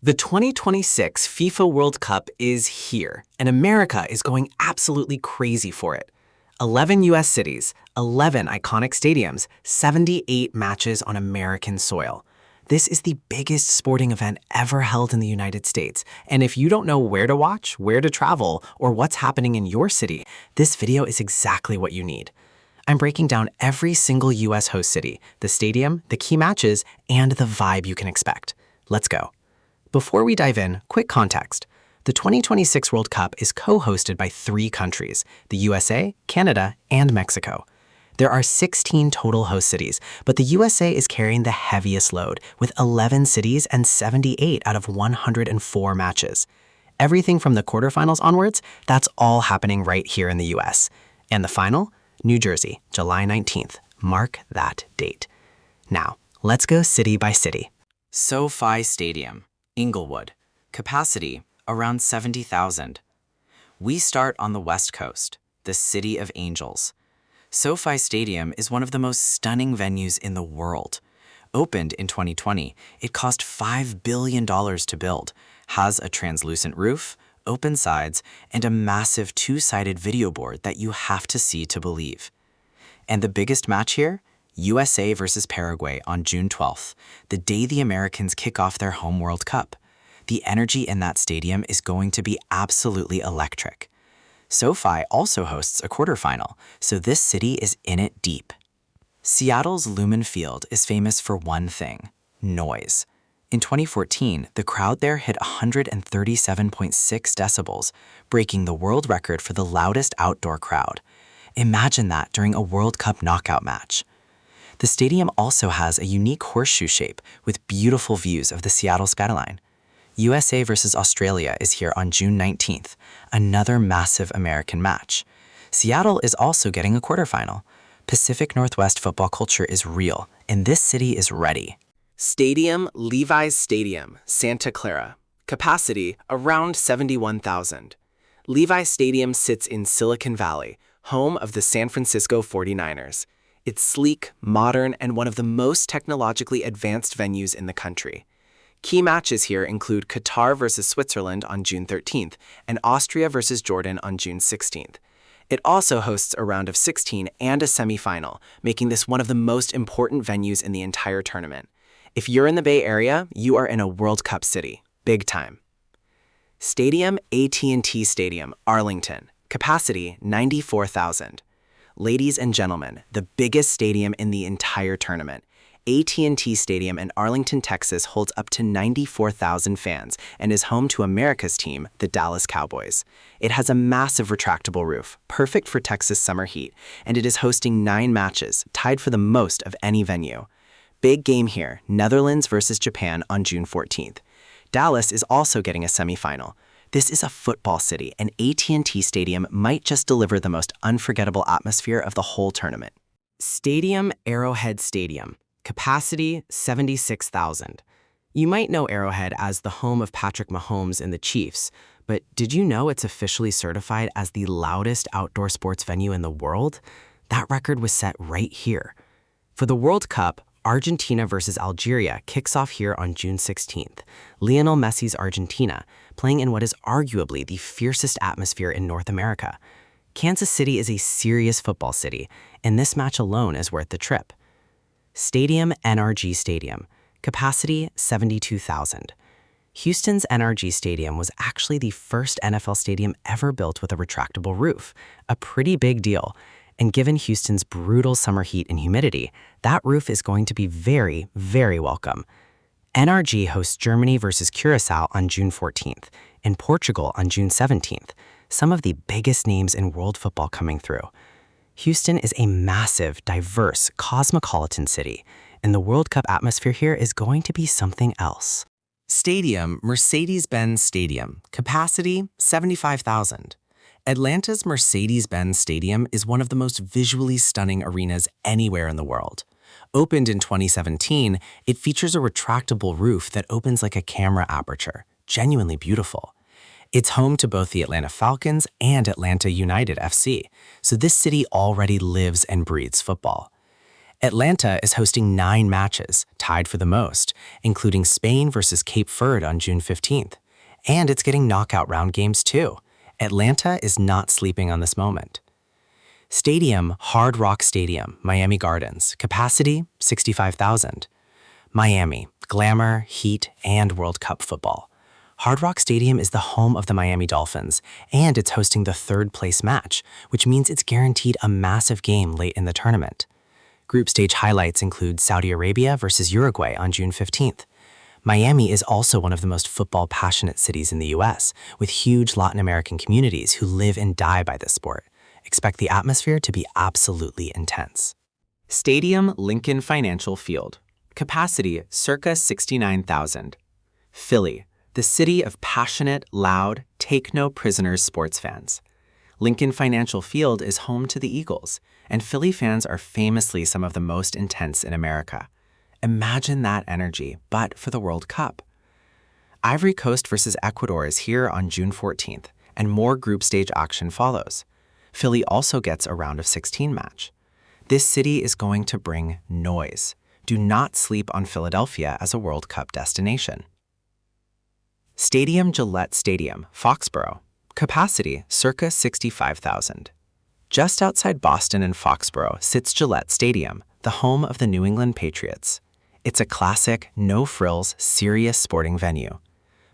The 2026 FIFA World Cup is here, and America is going absolutely crazy for it. 11 U.S. cities, 11 iconic stadiums, 78 matches on American soil. This is the biggest sporting event ever held in the United States, and if you don't know where to watch, where to travel, or what's happening in your city, this video is exactly what you need. I'm breaking down every single U.S. host city, the stadium, the key matches, and the vibe you can expect. Let's go. Before we dive in, quick context. The 2026 World Cup is co-hosted by 3 countries, the USA, Canada, and Mexico. There are 16 total host cities, but the USA is carrying the heaviest load, with 11 cities and 78 out of 104 matches. Everything from the quarterfinals onwards, that's all happening right here in the US. And the final? New Jersey, July 19th. Mark that date. Now, let's go city by city. SoFi Stadium, Inglewood. Capacity, around 70,000. We start on the West Coast, the City of Angels. SoFi Stadium is one of the most stunning venues in the world. Opened in 2020, it cost $5 billion to build, has a translucent roof, open sides, and a massive 2-sided video board that you have to see to believe. And the biggest match here? USA versus Paraguay on June 12th, the day the Americans kick off their home World Cup. The energy in that stadium is going to be absolutely electric. SoFi also hosts a quarterfinal, so this city is in it deep. Seattle's Lumen Field is famous for one thing: noise. In 2014, the crowd there hit 137.6 decibels, breaking the world record for the loudest outdoor crowd. Imagine that during a World Cup knockout match. The stadium also has a unique horseshoe shape with beautiful views of the Seattle skyline. USA versus Australia is here on June 19th, another massive American match. Seattle is also getting a quarterfinal. Pacific Northwest football culture is real, and this city is ready. Stadium Levi's Stadium, Santa Clara. Capacity, around 71,000. Levi's Stadium sits in Silicon Valley, home of the San Francisco 49ers. It's sleek, modern, and one of the most technologically advanced venues in the country. Key matches here include Qatar versus Switzerland on June 13th and Austria versus Jordan on June 16th. It also hosts a round of 16 and a semifinal, making this one of the most important venues in the entire tournament. If you're in the Bay Area, you are in a World Cup city. Big time. Stadium AT&T Stadium, Arlington. Capacity, 94,000. Ladies and gentlemen, the biggest stadium in the entire tournament. AT&T Stadium in Arlington, Texas holds up to 94,000 fans and is home to America's team, the Dallas Cowboys. It has a massive retractable roof, perfect for Texas summer heat, and it is hosting 9 matches, tied for the most of any venue. Big game here, Netherlands versus Japan on June 14th. Dallas is also getting a semifinal. This is a football city, and AT&T Stadium might just deliver the most unforgettable atmosphere of the whole tournament. Stadium Arrowhead Stadium. Capacity, 76,000. You might know Arrowhead as the home of Patrick Mahomes and the Chiefs, but did you know it's officially certified as the loudest outdoor sports venue in the world? That record was set right here. For the World Cup, Argentina versus Algeria kicks off here on June 16th. Lionel Messi's Argentina, playing in what is arguably the fiercest atmosphere in North America. Kansas City is a serious football city, and this match alone is worth the trip. Stadium NRG Stadium. Capacity, 72,000. Houston's NRG Stadium was actually the first NFL stadium ever built with a retractable roof, a pretty big deal. And given Houston's brutal summer heat and humidity, that roof is going to be very, very welcome. NRG hosts Germany versus Curacao on June 14th and Portugal on June 17th, some of the biggest names in world football coming through. Houston is a massive, diverse, cosmopolitan city, and the World Cup atmosphere here is going to be something else. Stadium Mercedes-Benz Stadium. Capacity, 75,000. Atlanta's Mercedes-Benz Stadium is one of the most visually stunning arenas anywhere in the world. Opened in 2017, it features a retractable roof that opens like a camera aperture, genuinely beautiful. It's home to both the Atlanta Falcons and Atlanta United FC, so this city already lives and breathes football. Atlanta is hosting 9 matches, tied for the most, including Spain versus Cape Verde on June 15th. And it's getting knockout round games too. Atlanta is not sleeping on this moment. Stadium, Hard Rock Stadium, Miami Gardens. Capacity, 65,000. Miami, glamour, heat, and World Cup football. Hard Rock Stadium is the home of the Miami Dolphins, and it's hosting the third-place match, which means it's guaranteed a massive game late in the tournament. Group stage highlights include Saudi Arabia versus Uruguay on June 15th. Miami is also one of the most football-passionate cities in the U.S., with huge Latin American communities who live and die by this sport. Expect the atmosphere to be absolutely intense. Stadium, Lincoln Financial Field. Capacity, circa 69,000. Philly, the city of passionate, loud, take-no-prisoners sports fans. Lincoln Financial Field is home to the Eagles, and Philly fans are famously some of the most intense in America. Imagine that energy, but for the World Cup. Ivory Coast versus Ecuador is here on June 14th, and more group stage action follows. Philly also gets a round of 16 match. This city is going to bring noise. Do not sleep on Philadelphia as a World Cup destination. Stadium, Gillette Stadium, Foxborough. Capacity, circa 65,000. Just outside Boston and Foxborough sits Gillette Stadium, the home of the New England Patriots. It's a classic, no-frills, serious sporting venue.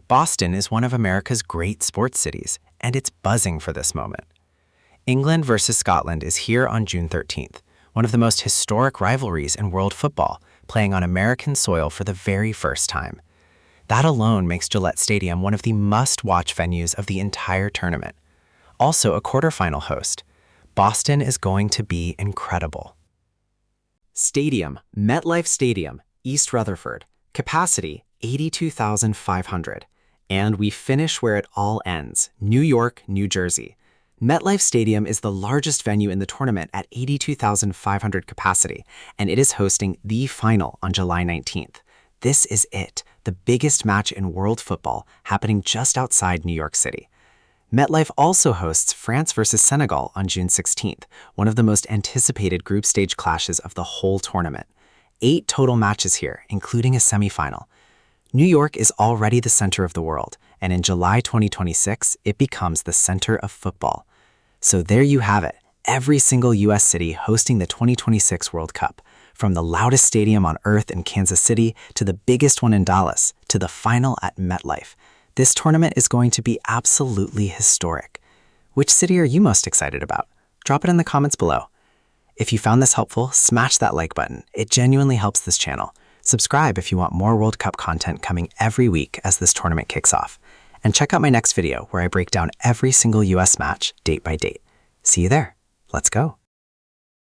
Boston is one of America's great sports cities, and it's buzzing for this moment. England versus Scotland is here on June 13th, one of the most historic rivalries in world football, playing on American soil for the very first time. That alone makes Gillette Stadium one of the must-watch venues of the entire tournament. Also a quarterfinal host. Boston is going to be incredible. Stadium, MetLife Stadium, East Rutherford. Capacity, 82,500. And we finish where it all ends, New York, New Jersey. MetLife Stadium is the largest venue in the tournament at 82,500 capacity, and it is hosting the final on July 19th. This is it, the biggest match in world football, happening just outside New York City. MetLife also hosts France versus Senegal on June 16th, one of the most anticipated group stage clashes of the whole tournament. 8 total matches here, including a semifinal. New York is already the center of the world, and in July 2026, it becomes the center of football. So there you have it, every single U.S. city hosting the 2026 World Cup, from the loudest stadium on earth in Kansas City to the biggest one in Dallas to the final at MetLife. This tournament is going to be absolutely historic. Which city are you most excited about? Drop it in the comments below. If you found this helpful, smash that like button. It genuinely helps this channel. Subscribe if you want more World Cup content coming every week as this tournament kicks off. And check out my next video where I break down every single US match date by date. See you there. Let's go.